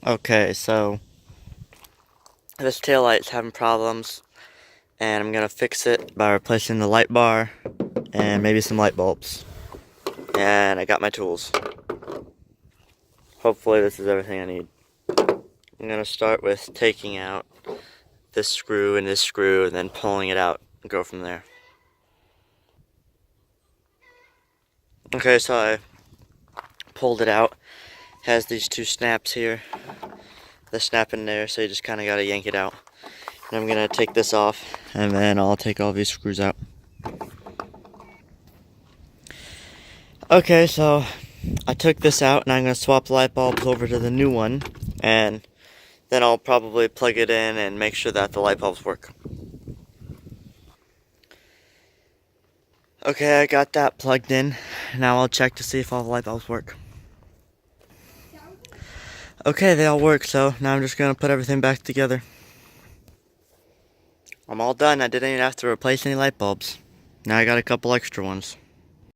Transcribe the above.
Okay, so this taillight's having problems, and I'm gonna fix it by replacing the light bar and maybe some light bulbs. And I got my tools. Hopefully this is everything I need. I'm gonna start with taking out this screw and this screw and then pulling it out and go from there. Okay, so I pulled it out. It has these two snaps here. The snap in there, so you just kind of gotta yank it out. And I'm gonna take this off, and then I'll take all these screws out. Okay, so I took this out, and I'm gonna swap the light bulbs over to the new one, and then I'll probably plug it in and make sure that the light bulbs work. Okay, I got that plugged in. Now I'll check to see if all the light bulbs work. Okay, they all work, so now I'm just gonna put everything back together. I'm all done. I didn't even have to replace any light bulbs. Now I got a couple extra ones.